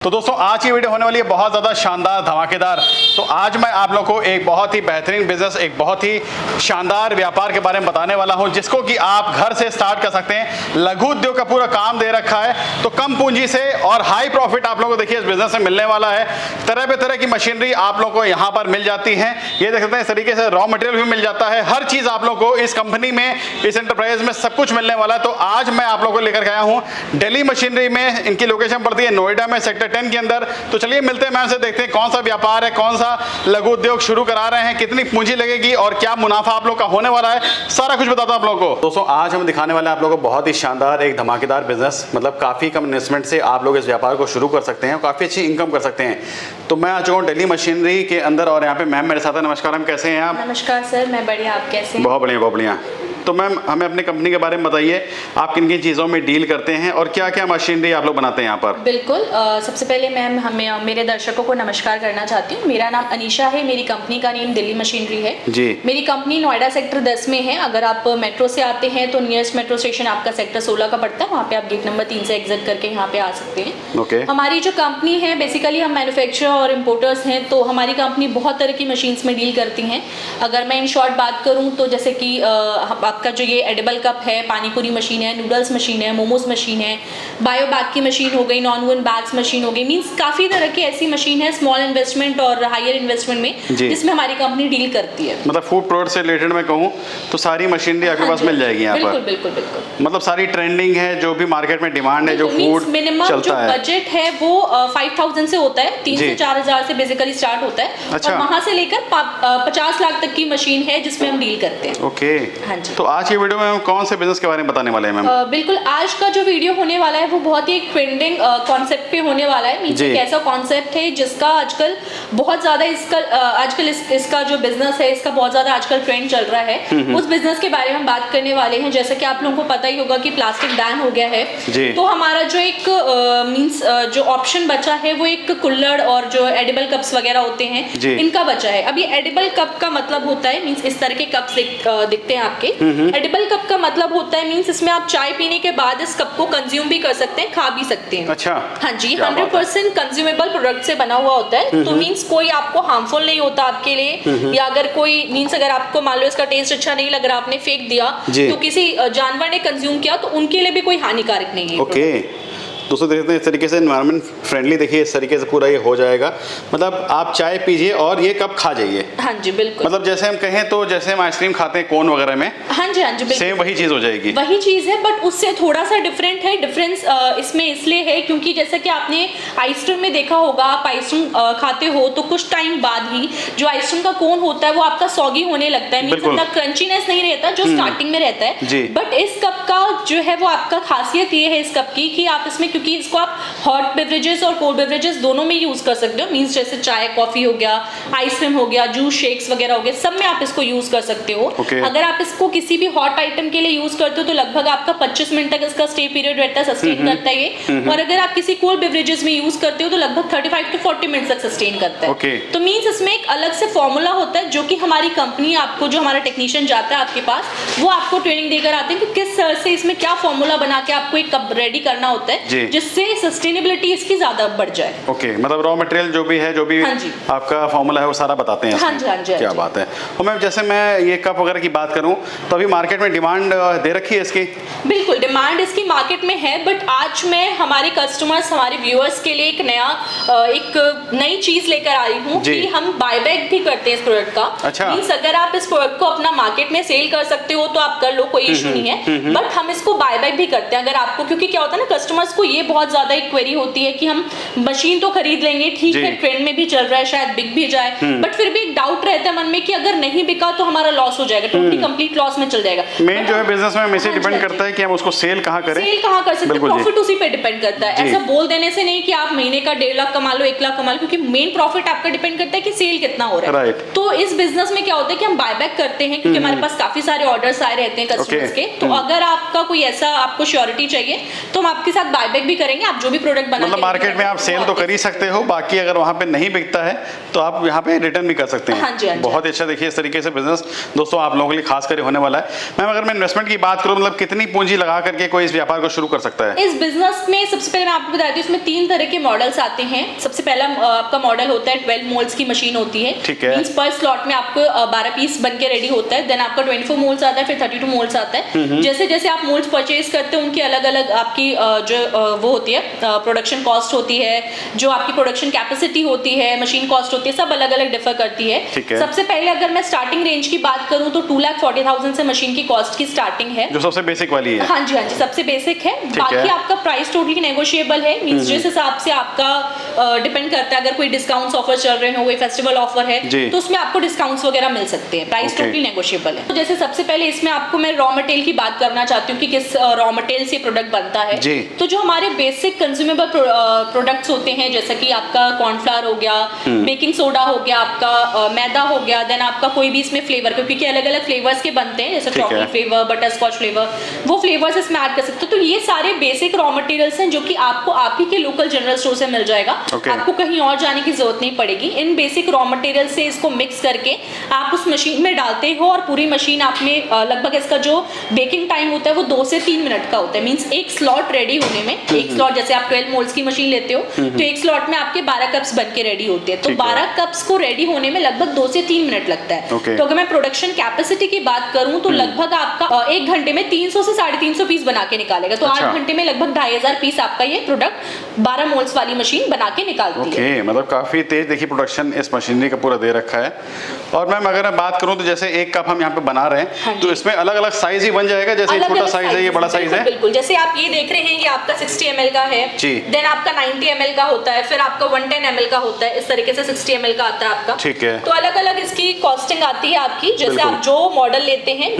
तो दोस्तों आज की वीडियो होने वाली है बहुत ज़्यादा शानदार धमाकेदार। तो आज मैं आप लोगों को एक बहुत ही बेहतरीन बिजनेस, एक बहुत ही शानदार व्यापार के बारे में बताने वाला हूं, जिसको कि आप घर से स्टार्ट कर सकते हैं। लघु उद्योग का पूरा काम दे रखा है, तो कम पूंजी से और हाई प्रॉफिट आप लोगों को देखिए इस बिजनेस में मिलने वाला है। तरह की मशीनरी आप लोगों को यहाँ पर मिल जाती है। ये देख सकते हैं इस तरीके से रॉ मटेरियल भी मिल जाता है। हर चीज़ आप लोगों को इस कंपनी में, इस एंटरप्राइज में सब कुछ मिलने वाला है। तो आज मैं आप लोगों को लेकर आया हूँ दिल्ली मशीनरी में। इनकी लोकेशन पड़ती है नोएडा में, सेक्टर 10 के अंदर। तो चलिए मिलते हैं, मैम से देखते हैं कौन सा व्यापार है, कौन सा लघु उद्योग शुरू करा रहे हैं, कितनी पूंजी लगेगी और क्या मुनाफा आप लोग का होने वाला है, सारा कुछ बताता हूं आप लोगों को। दोस्तों आज हम दिखाने वाले हैं आप लोगों को बहुत ही शानदार एक धमाकेदार बिजनेस, मतलब काफ़ी कम इन्वेस्टमेंट से आप लोग इस व्यापार को शुरू कर सकते हैं और काफ़ी अच्छी इनकम कर सकते हैं। तो मैं आ चुका हूँ दिल्ली मशीनरी के अंदर और यहाँ पे मैम मेरे साथ है। नमस्कार मैम, कैसे हैं आप? नमस्कार सर, मैं बढ़िया, आप कैसे हैं? बहुत बढ़िया, बहुत बढ़िया। तो मैम हमें अपनी कंपनी के बारे में बताइए, आप किन किन चीज़ों में डील करते हैं और क्या क्या मशीनरी आप लोग बनाते हैं यहाँ पर? बिल्कुल, सबसे पहले मैम हमें मेरे दर्शकों को नमस्कार करना चाहती हूँ। मेरा नाम अनीशा है, मेरी कंपनी का नेम दिल्ली मशीनरी है जी। मेरी कंपनी नोएडा सेक्टर 10 में है। अगर आप मेट्रो से आते हैं तो नियरेस्ट मेट्रो स्टेशन आपका सेक्टर 16 का पड़ता है, वहाँ पे आप गेट नंबर 3 से एग्जिट करके यहाँ पे आ सकते हैं। ओके। हमारी जो कंपनी है, बेसिकली हम मैन्युफैक्चरर और इम्पोर्टर्स हैं, तो हमारी कंपनी बहुत तरह की मशीन्स में डील करती हैं। अगर मैं इन शॉर्ट बात करूँ तो जैसे कि आपका जो ये एडिबल कप है, पानीपुरी मशीन है, नूडल्स मशीन है, मोमोज मशीन है, बायो बैग की मशीन हो गई, नॉन वुड बैग्स मशीन हो गई, मींस काफ़ी तरह की ऐसी मशीन है स्मॉल इन्वेस्टमेंट और हायर इन्वेस्टमेंट में, जिसमें हमारी कंपनी डील करती है। मतलब फूड प्रोडक्ट से रिलेटेड मैं कहूँ तो सारी मशीनरी आपके पास मिल जाएगी यहाँ पर? बिल्कुल बिल्कुल। मतलब सारी ट्रेंडिंग है, जो भी मार्केट में डिमांड है, जो फूड मिनिमम जो बजट है वो 5000 से होता है, 3 से 4000 से बेसिकली स्टार्ट होता है। अच्छा। और वहाँ से लेकर 50 लाख तक की मशीन है जिसमें हम डील करते हैं। ओके। हाँ जी। तो आज की वीडियो में हम कौन से बिजनेस के बारे में बताने वाले हैं मैम? बिल्कुल, आज का जो वीडियो होने वाला है वो बहुत ही एक ट्रेंडिंग कॉन्सेप्ट पे होने वाला है। मींस एक ऐसा कॉन्सेप्ट है जिसका आजकल बहुत ज्यादा इसका जो बिजनेस है, इसका बहुत ज्यादा आजकल ट्रेंड चल रहा है। उस बिजनेस के बारे में हम बात करने वाले हैं। जैसे कि आप लोगों को पता ही होगा कि प्लास्टिक बैन हो गया है, तो हमारा जो एक जो ऑप्शन बचा है वो एक कुल्हड़ और जो एडिबल कप्स वगैरह होते हैं, इनका बचा है। अब ये एडिबल कप का मतलब होता है, मींस इस तरह के कप्स दिखते हैं आपके। एडिबल कप का मतलब होता है मींस इसमें आप चाय पीने के बाद इस कप को कंज्यूम भी कर सकते हैं, खा भी सकते हैं। अच्छा। हाँ जी, 100% कंज्यूमेबल प्रोडक्ट से बना हुआ होता है। तो मींस कोई आपको हार्मफुल नहीं होता आपके लिए, या अगर कोई मींस अगर आपको मान लो इसका टेस्ट अच्छा नहीं लग रहा, आपने फेंक दिया, तो किसी जानवर ने कंज्यूम किया तो उनके लिए भी कोई हानिकारक नहीं है। ओके। दोस्तों देखते हैं इस तरीके से एनवायरनमेंट फ्रेंडली, देखिए इस तरीके से पूरा ये हो जाएगा। मतलब आप चाय पीजिए और ये कप खा जाइए। हाँ जी बिल्कुल। मतलब जैसे हम कहें तो जैसे हम आइसक्रीम खाते हैं कोन वगैरह में, हाँ जी बिल्कुल सेम वही चीज हो जाएगी। वही चीज है, बट उससे थोड़ा सा डिफरेंट है। डिफरेंस इसमें इसलिए है क्योंकि जैसे कि आपने आइसक्रीम में देखा होगा, आप आइसक्रीम खाते हो तो कुछ टाइम बाद ही जो आइसक्रीम का कोन होता है वो आपका सॉगी होने लगता है, मींस इतना क्रंचीनेस नहीं रहता जो स्टार्टिंग में रहता है। बट इस कप का जो है वो आपका खासियत ये है इस कप की कि आप इसमें, क्योंकि इसको आप हॉट बेवरेजेस और कोल्ड बेवरेजेस दोनों में यूज कर सकते हो, मींस जैसे चाय कॉफी हो गया, आइसक्रीम हो गया, जूस शेक्स वगैरह हो गए, सब में आप इसको यूज कर सकते हो। अगर आप इसको किसी भी हॉट आइटम के लिए यूज करते हो तो लगभग आपका 25 मिनट तक इसका स्टे पीरियड रहता है, सस्टेन करता है ये। और अगर आप किसी कोल्ड बेवरेजेस में यूज करते हो तो लगभग 35 to 40 मिनट तक सस्टेन करता है। तो मींस इसमें एक अलग से फॉर्मूला होता है जो कि हमारी कंपनी आपको, जो हमारा टेक्नीशियन जाता है आपके पास, वो आपको ट्रेनिंग देकर आते हैं कि किस तरह से इसमें क्या फॉर्मूला बना के आपको एक कप रेडी करना होता है जिससे सस्टेनेबिलिटी इसकी ज्यादा बढ़ जाए। ओके। मतलब रॉ मटेरियल जो भी है, जो भी आपका फॉर्मूला है वो सारा बताते हैं। हाँ जी, हाँ जी। क्या बात है। और मैम जैसे मैं ये कप वगैरह की बात करूं तो अभी मार्केट में डिमांड दे रखी है इसकी? बिल्कुल डिमांड इसकी मार्केट में है, बट आज मैं हमारे कस्टमर्स, हमारे व्यूअर्स के लिए एक नई चीज लेकर आई हूँ कि हम बायबैक भी करते हैं इस प्रोडक्ट का। अच्छा। मींस अगर आप इस प्रोडक्ट को अपना मार्केट में सेल कर सकते हो तो आप कर लो, कोई इशू नहीं है। बट हम इसको बायबैक भी करते हैं अगर आपको, क्योंकि क्या होता है ना, कस्टमर्स को ये बहुत ज्यादा एक क्वेरी होती है कि हम मशीन तो खरीद लेंगे, ठीक है ट्रेंड में भी चल रहा है, शायद बिक भी जाए, बट फिर भी एक डाउट रहता है मन में कि अगर नहीं बिका तो हमारा लॉस हो जाएगा, टोटली कंप्लीट लॉस में चल जाएगा। मेन जो है बिजनेस में हमें डिपेंड करता है कि हम उसको सेल कहाँ करें, सेल कहाँ कर सकते हैं, प्रॉफिट उसी पे डिपेंड करता है। ऐसा बोल देने से नहीं कि आप महीने का 1.5 लाख कमा लो, 1 लाख कमा लो, क्योंकि मेन प्रॉफिट आपका डिपेंड करता है कि सेल कितना हो रहा है। तो इस बिजनेस में क्या होता है कि हम बायबैक करते हैं, क्योंकि हमारे पास काफी सारे ऑर्डर्स आए रहते हैं कस्टमर्स के। तो अगर आपका कोई ऐसा आपको श्योरिटी चाहिए तो हम आपके साथ बायबैक भी करेंगे। आप जो भी प्रोडक्ट बना मतलब मार्केट में आप सेल तो कर ही सकते हो, बाकी अगर वहाँ पे नहीं बिकता है तो आप यहाँ पे रिटर्न भी कर सकते हैं। हाँ जी, हाँ जी। बहुत अच्छा। देखिए इस तरीके से बिजनेस दोस्तों आप लोगों के लिए खास कर होने वाला है। मैम अगर मैं इन्वेस्टमेंट की बात करूँ, मतलब कितनी पूंजी लगा करके कोई इस व्यापार को शुरू कर सकता है? इस बिजनेस में सबसे पहले मैं आपको बताती हूँ, इसमें 3 तरह के मॉडल्स आते हैं। सबसे पहला आपका मॉडल होता है 12 मोल्ड्स की मशीन होती है। ठीक है। मींस पर स्लॉट में आपको 12 पीस बन के रेडी होता है। देन आपका 24 मोल्ड्स आता है, फिर 32 मोल्ड्स आता है। जैसे जैसे आप मोल्ड्स परचेज करते हैं उनकी अलग अलग आपकी जो वो होती है प्रोडक्शन कॉस्ट होती है, जो आपकी प्रोडक्शन कैपेसिटी होती है, मशीन कॉस्ट होती है, सब अलग अलग डिफर करती है। ठीक है। सबसे पहले अगर मैं स्टार्टिंग रेंज की बात करूँ तो 2,40,000 से मशीन की कॉस्ट की स्टार्टिंग है, जो सबसे बेसिक वाली है। हाँ जी, हाँ जी, सबसे बेसिक है। बाकी आपका प्राइस टोटली नेगोशिएबल है। मींस जिस हिसाब से आपका डिपेंड करता है, अगर कोई डिस्काउंट्स ऑफर चल रहे हो, कोई फेस्टिवल ऑफर है तो उसमें आपको डिस्काउंट्स वगैरह मिल सकते हैं। प्राइस टोटली नेगोशिएबल है। तो जैसे सबसे पहले इसमें आपको मैं रॉ मटेरियल की बात करना चाहती हूँ कि किस रॉ मटेरियल से प्रोडक्ट बनता है। तो जो हमारे बेसिक कंज्यूमेबल प्रोडक्ट्स होते हैं, जैसे कि आपका कॉर्नफ्लावर हो गया, बेकिंग सोडा हो गया, आपका मैदा हो गया, देन आपका कोई भी इसमें फ्लेवर, क्योंकि अलग अलग फ्लेवर्स के बनते हैं, जैसे chocolate flavour, butter scotch flavour, वो फ्लेवर्स इसमें ऐड कर सकते हो। तो ये सारे बेसिक रॉ मटेरियल्स हैं जो कि आपको आप ही के लोकल जनरल स्टोर से मिल जाएगा। आपको कहीं और जाने की जरूरत नहीं पड़ेगी। इन बेसिक रॉ मटेरियल से इसको मिक्स करके आप उस मशीन में डालते हो और पूरी मशीन आप में लगभग इसका जो बेकिंग टाइम होता है वो 2 से 3 मिनट का होता है। मींस एक स्लॉट रेडी होने में, एक स्लॉट जैसे आप 12 मोल्ड्स की मशीन लेते हो तो एक स्लॉट में आपके 12 कप्स बन के रेडी होते हैं। तो 12 कप्स को रेडी होने में लगभग 2 से 3 मिनट लगता है। तो अगर मैं प्रोडक्शन कैपेसिटी की बात करूं तो लगभग आपका 1 घंटे में 300 से 350 पीस बना के निकालेगा। तो 8 घंटे में लगभग 2500 पीस आपका ये प्रोडक्ट 12 मोल्ड्स वाली मशीन बना के निकालती है। मतलब काफी तेज देखिए प्रोडक्शन इस मशीनरी का पूरा दे रखा है। और मैम अगर मैं बात करूं तो जैसे एक कप हम यहाँ पे बना रहे हैं तो इसमें अलग अलग साइज ही बन जाएगा, जैसे छोटा साइज है, ये बड़ा साइज है। बिल्कुल, जैसे आप ये देख रहे हैं, ये आपका 60 ml का है, देन आपका 90 ml का होता है, फिर आपका 110 ml का होता है। इस तरीके से 60 ml का आता है आपका। ठीक है। तो अलग अलग इसकी कॉस्टिंग आती है आपकी। जैसे आप जो मॉडल लेते हैं,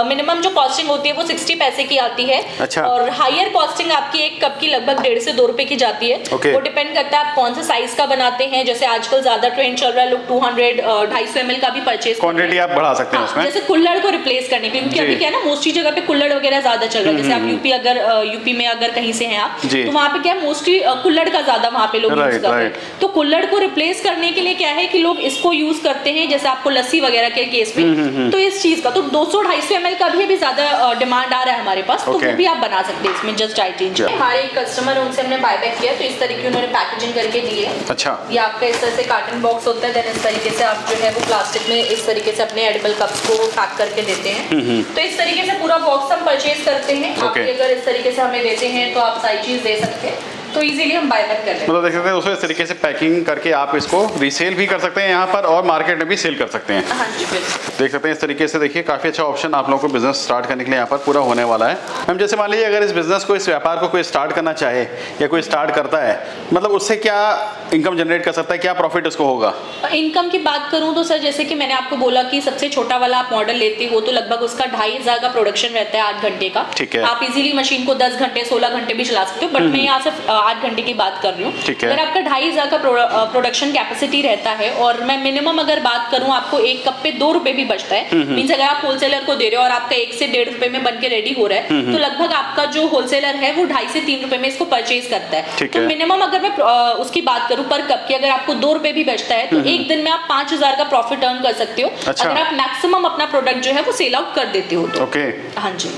मिनिमम जो कॉस्टिंग होती है वो 60 पैसे की आती है। अच्छा। और हायर कॉस्टिंग आपकी एक कप की लगभग 1.5 से 2 रुपए की जाती है। वो डिपेंड करता है आप कौन से साइज का बनाते हैं। जैसे आजकल ज्यादा ट्रेंड चल रहा है, लोग 200 250 ml का भी परचेज, क्वांटिटी आप बढ़ा सकते हैं उसमें। जैसे कुल्हड़ को रिप्लेस करने के लिए, क्योंकि अभी क्या है ना, मोस्टली जगह पे कुल्हड़ वगैरह ज्यादा चल रहा है। जैसे आप यूपी में अगर कहीं से हैं आप, तो वहाँ पे क्या है, मोस्टली कुल्हड़ का ज्यादा वहाँ पे लोग यूज करते हैं। तो कुल्हड़ को रिप्लेस करने के लिए क्या है कि लोग इसको यूज करते हैं, जैसे आपको लस्सी वगैरह के केस में। तो इस चीज का तो 200-250 ml का भी अभी ज्यादा डिमांड आ रहा है हमारे पास, तो वो भी आप बना सकते हैं इसमें। जस्ट टाइट चेंज हमारे एक कस्टमर, उनसे हमने बायबैक किया, तो इस तरीके उन्होंने पैकेजिंग करके दी है। अच्छा। ये आपका इस तरह से कार्टन बॉक्स होता है, देन इस तरीके से आप जो है वो प्लास्टिक में इस तरीके से अपने एडिबल कप्स को पैक करके देते हैं। तो इस तरीके से पूरा बॉक्स हम परचेज करते हैं। आप अगर इस तरीके से हमें देते हैं तो आप सारी चीज दे सकते हैं, तो इजीली हम बाय बैक कर लेते हैं। मतलब देख सकते हैं उसको इस तरीके से पैकिंग करके आप इसको रीसेल भी कर सकते हैं यहाँ पर, और मार्केट में भी सेल कर सकते हैं। हाँ जी, बिल्कुल। देख सकते हैं इस तरीके से, देखिए काफ़ी अच्छा ऑप्शन आप लोगों को बिजनेस स्टार्ट करने के लिए यहाँ पर पूरा होने वाला है। मैम जैसे मान लीजिए अगर इस बिजनेस को, इस व्यापार को कोई स्टार्ट करना चाहे या कोई स्टार्ट करता है, मतलब उससे क्या इनकम जनरेट कर सकता है, क्या प्रॉफिट उसको होगा? इनकम की बात करूँ तो सर, जैसे कि मैंने आपको बोला कि सबसे छोटा वाला आप मॉडल लेते हो तो लगभग उसका 2500 का प्रोडक्शन रहता है 8 घंटे का। ठीक है। आप इजीली मशीन को 10 घंटे 16 घंटे भी चला सकते हो, बट मैं यहाँ सिर्फ 8 घंटे की बात कर रही हूँ। अगर आपका 2500 का प्रोडक्शन कैपेसिटी रहता है और मैं मिनिमम अगर बात करूँ, आपको एक कप पे 2 रुपए भी बचता है। मींस अगर आप होलसेलर को दे रहे हो और आपका 1 से 1.5 रुपए में बन के रेडी हो रहा है, तो लगभग आपका जो होलसेलर है वो 2.5 से 3 रुपए में इसको परचेज करता है। तो मिनिमम अगर मैं उसकी बात करूँ पर कप की, अगर आपको 2 रुपए भी बचता है तो एक दिन में आप 5000 का प्रॉफिट अर्न कर सकते हो। अच्छा। अगर आप मैक्सिमम अपना प्रोडक्ट जो है वो सेल आउट कर देते हो तो। ओके। हाँ जी,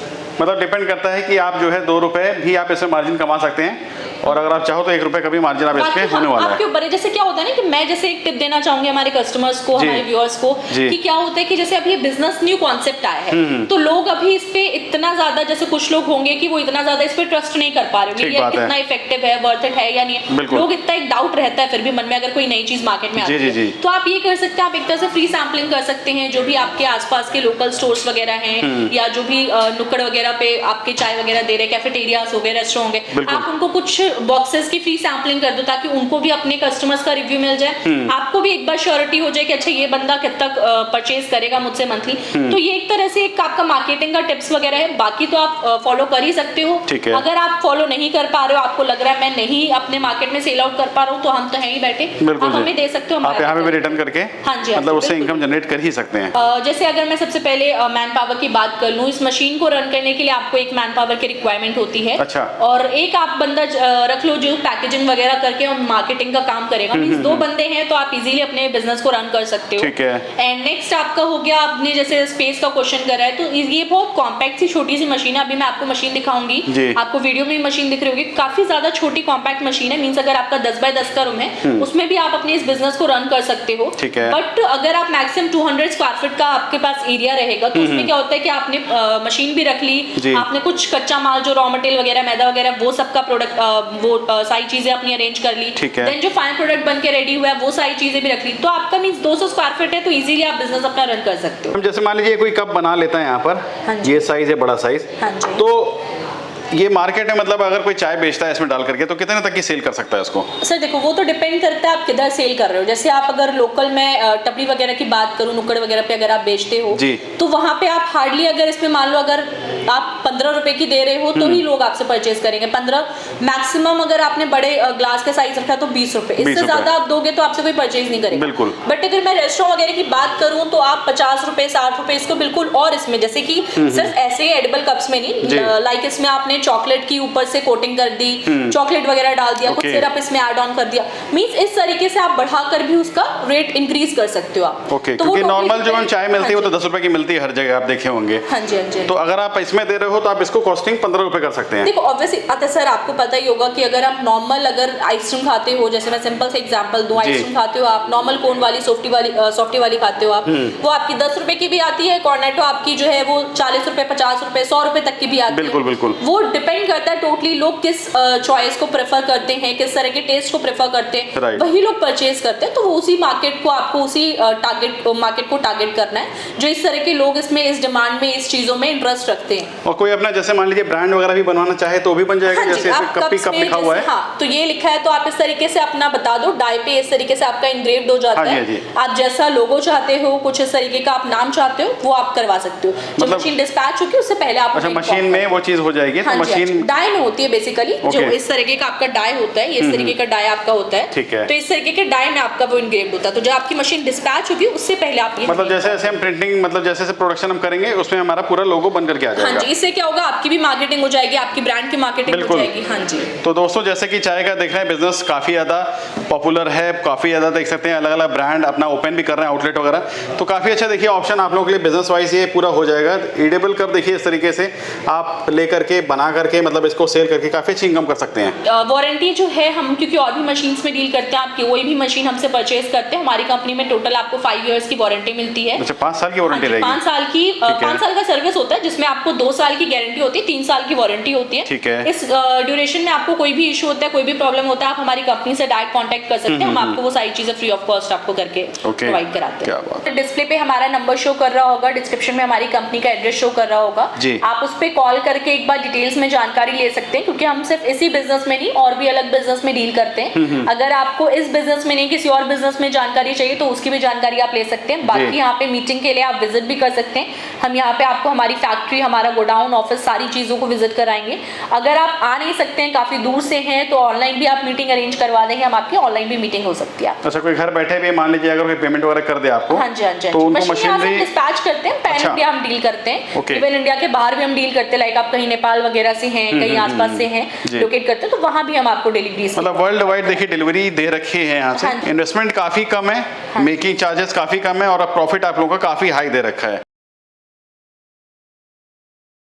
मतलब डिपेंड करता है कि आप जो है 2 रुपए भी आप इसमें मार्जिन कमा सकते हैं, और अगर आप चाहो तो 1 रुपए का भी मार्जिन आप इसमें होने वाला है। आपके ऊपर है। जैसे क्या होता है ना कि मैं जैसे एक टिप देना चाहूंगी हमारे कस्टमर्स को, हमारे व्यूअर्स को, कि क्या होता है कि जैसे अभी बिजनेस न्यू कॉन्सेप्ट आया है, तो लोग अभी इस पे इतना ज्यादा, जैसे कुछ लोग होंगे कि वो इतना ज्यादा इस पे ट्रस्ट नहीं कर पा रहे होंगे, ये कितना इफेक्टिव है, वर्थ इट है या नहीं। लोग इतना एक डाउट रहता है फिर भी मन में, अगर कोई नई चीज मार्केट में आती है। तो आप ये कर सकते हैं, आप एक तरह से फ्री सैम्पलिंग कर सकते हैं, जो भी आपके आसपास के लोकल स्टोर्स वगैरह हैं, या जो भी नुक्कड़ वगैरह पे आपके चाय वगैरह दे रहे, कैफेटेरियाज हो गए, रेस्टोरेंट हो गए, आप उनको कुछ बॉक्सेस की फ्री सैम्पलिंग कर दो ताकि उनको भी अपने कस्टमर्स का रिव्यू मिल जाए, आपको भी एक बार श्योरिटी हो जाए कि अच्छा ये बंदा कितना परचेज करेगा मुझसे मंथली। तो ये एक तरह से एक आपका मार्केटिंग का टिप्स वगैरह है। बाकी तो आप फॉलो कर ही सकते हो। अगर आप फॉलो नहीं कर पा रहे हो, आपको लग रहा है मैं नहीं अपने मार्केट में सेल आउट कर पा रहा हूँ, तो हम तो हैं ही बैठे, आप हमें दे सकते हो, आप यहाँ पे भी रिटर्न करके, हाँ जी, मतलब उससे इनकम जनरेट कर ही सकते हैं। जैसे अगर मैं सबसे पहले मैन पावर की बात कर लूँ, इस मशीन को रन करने के लिए आपको एक मैन पावर की रिक्वायरमेंट होती है। अच्छा। और एक आप बंदा रख लो जो पैकेजिंग वगैरह करके और मार्केटिंग का काम करेगा। मींस 2 बंदे हैं तो आप इजीली अपने बिजनेस को रन कर सकते हो। ठीक है। एंड नेक्स्ट आपका हो गया, आपने जैसे स्पेस का क्वेश्चन करा है, तो ये बहुत कॉम्पैक्ट सी छोटी सी मशीन है। अभी मैं आपको मशीन दिखाऊंगी, आपको वीडियो में मशीन दिख रही होगी, काफी ज्यादा छोटी कॉम्पैक्ट मशीन है। मींस अगर आपका 10x10 का रूम है उसमें भी आप अपने इस बिजनेस को रन कर सकते हो। बट अगर आप मैक्सिमम 200 स्क्वायर फीट का आपके पास एरिया रहेगा तो उसमें क्या होता है कि आपने मशीन भी रख ली, आपने कुछ कच्चा माल जो रॉ मटेरियल वगैरह, मैदा वगैरह, वो सबका प्रोडक्ट, वो सारी चीजें अपनी अरेंज कर ली, देन जो फाइनल प्रोडक्ट बन के रेडी हुआ है वो सारी चीजें भी रख ली, तो आपका मींस 200 स्क्वायर फीट है तो इजीली आप बिजनेस अपना रन कर सकते हो। जैसे मान लीजिए कोई कप बना लेता है यहाँ पर, ये साइज है, बड़ा साइज, तो ये मार्केट में मतलब अगर कोई चाय बेचता है इसमें डाल करके तो कितने तक की सेल कर सकता है उसको? सर देखो, वो तो डिपेंड करता है आप किधर सेल कर रहे हो। जैसे आप अगर लोकल में टपरी वगैरह की बात करूं, नुक्कड़ वगैरह पे अगर आप बेचते हो तो वहां पे आप हार्डली, अगर इसमें मान लो अगर आप 15 रुपए की दे रहे हो तो ही लोग आपसे परचेज करेंगे। 15 मैक्सिमम, अगर आपने बड़े ग्लास का साइज रखा तो 20 रुपए, इससे ज्यादा आप दोगे तो आपसे कोई परचेज नहीं करेगा। बिल्कुल। बट अगर मैं रेस्टोरेंट वगैरह की बात करूं तो आप 50 रुपए 60 रुपए इसको बिल्कुल, और इसमें जैसे कि सिर्फ ऐसे ही एडिबल कप्स में नहीं, लाइक इसमें आपने चॉकलेट की ऊपर से कोटिंग कर दी, चॉकलेट वगैरह डाल दिया, कुछ सिरप इसमें ऐड ऑन कर दिया, मींस इस तरीके से आप बढ़ाकर भी उसका रेट इंक्रीज कर सकते हो आप। ओके, क्योंकि नॉर्मल जो हम चाय मिलती है वो तो 10 रुपए की मिलती है हर जगह, आप देखे होंगे। हाँ जी, हाँ जी। तो अगर आप इसमें दे रहे हो तो आप इसको कॉस्टिंग 15 रुपए कर सकते हैं। देखो ऑब्वियसली आता सर, आपको पता ही होगा कि अगर आप नॉर्मल अगर आइसक्रीम खाते हो, जैसे मैं सिंपल से एग्जांपल दूं, आइसक्रीम खाते हो आप, नॉर्मल कोन वाली सॉफ्टी वाली खाते हो आप, वो आपकी 10 रुपए की भी आती है, कॉर्नेटो आपकी जो है वो 40 रुपए 50 रुपए 100 रुपए तक की भी आती है। बिल्कुल बिल्कुल। वो डिपेंड करता है टोटली लोग किस चॉइस को प्रेफर करते हैं, किस तरह के टेस्ट को प्रेफर करते हैं, वही लोग परचेज करते हैं। तो वो उसी मार्केट को, आपको उसी मार्केट को टारगेट करना है जो इस तरह के लोग इसमें, इस डिमांड में, इस चीजों में इंटरेस्ट रखते हैं। और कोई अपना जैसे मान लीजिए ब्रांड वगैरह भी बनवाना चाहे तो भी बन जाएगा। हाँ जैसे कप लिखा हुआ है, हाँ, तो ये लिखा है तो आप इस तरीके से अपना बता दो, डाई पे इस तरीके से आपका इंग्रेव्ड हो जाता है। आप जैसा लोगो चाहते हो, कुछ इस तरीके का आप नाम चाहते हो, वो आप करवा सकते हो। जब मशीन डिस्पैच होगी उससे पहले आप मशीन में वो चीज हो जाएगी। तो मशीन डाई में होती है बेसिकली, जो इस तरीके का आपका डाई होता है, ये इस तरीके का डाई आपका होता है। ठीक है। तो इस तरीके के डाई में आपका वो इंग्रेव्ड होता है। तो जब आपकी मशीन डिस्पैच होगी उससे पहले आप ये, मतलब जैसे जैसे हम प्रिंटिंग, मतलब जैसे जैसे प्रोडक्शन हम करेंगे उसमें हमारा पूरा लोगो बन करके आ जाएगा। हाँ जी, इससे क्या होगा, आपकी भी मार्केटिंग हो जाएगी, आपकी ब्रांड की मार्केटिंग हो जाएगी। हाँ जी। तो दोस्तों जैसे कि चाय का देख रहे हैं बिजनेस काफी ज्यादा पॉपुलर है, काफी ज्यादा देख सकते हैं अलग अलग ब्रांड अपना ओपन भी कर रहे हैं, आउटलेट वगैरह। तो काफी अच्छा देखिए ऑप्शन आप लोगों के लिए बिजनेस वाइज ये पूरा हो जाएगा। एडिबल कप देखिए इस तरीके से आप लेकर के बना करके मतलब इसको सेल करके काफी अच्छी इनकम कर सकते हैं। वारंटी जो है, हम क्योंकि और भी मशीन्स में डील करते हैं, आपकी कोई भी मशीन हमसे परचेज करते हैं, हमारी कंपनी में टोटल आपको 5 इयर्स की वारंटी मिलती है। अच्छा, 5 साल की वारंटी रहेगी? 5 साल की, 5 साल का सर्विस होता है जिसमें आपको 2 साल की गारंटी होती है, 3 साल की वारंटी होती है। ठीक है। इस ड्यूरेशन में आपको कोई भी इशू होता है, कोई भी प्रॉब्लम होता है, आप हमारी कंपनी से डायरेक्ट कांटेक्ट कर सकते हैं। हम आपको वो सारी चीजें फ्री ऑफ कॉस्ट आपको करके प्रोवाइड कराते हैं। डिस्प्ले पे हमारा नंबर शो कर रहा होगा, डिस्क्रिप्शन में हमारी कंपनी का एड्रेस शो कर रहा होगा, आप उस पर कॉल करके एक बार डिटेल्स में जानकारी ले सकते हैं, क्योंकि हम सिर्फ इसी बिजनेस में नहीं और भी अलग बिजनेस में डील करते हैं। अगर आपको इस बिजनेस में नहीं किसी और बिजनेस में जानकारी चाहिए तो उसकी भी जानकारी आप ले सकते हैं। बाकी यहाँ पे मीटिंग के लिए आप विजिट भी कर सकते हैं। हम यहाँ पे आपको हमारी फैक्ट्री, हमारा गोडाउन, ऑफिस, सारी चीजों को विजिट कराएंगे। अगर आप आ नहीं सकते हैं, काफी दूर से हैं, तो ऑनलाइन भी आप मीटिंग अरेंज करवा देंगे, हम आपकी ऑनलाइन भी मीटिंग हो सकती है। अच्छा, कोई घर बैठे भी मान लीजिए अगर कोई पेमेंट वगैरह कर दे आपको? हाँ जी, हाँ जी, तो उनको मशीनरी डिस्पैच करते हैं, पैन इंडिया हम डील करते हैं, इवन इंडिया के बाहर भी हम डील करते हैं। लाइक आप कहीं नेपाल वगैरह से हैं, कहीं आसपास से हैं, लोकेट करते हैं, तो वहाँ भी हम आपको डिलीवरी, मतलब वर्ल्ड वाइड देखिए डिलीवरी दे रखी है यहाँ से। इन्वेस्टमेंट काफी कम है, मेकिंग चार्जेस काफी कम है और प्रॉफिट आप लोगों का काफी हाई दे रखा है।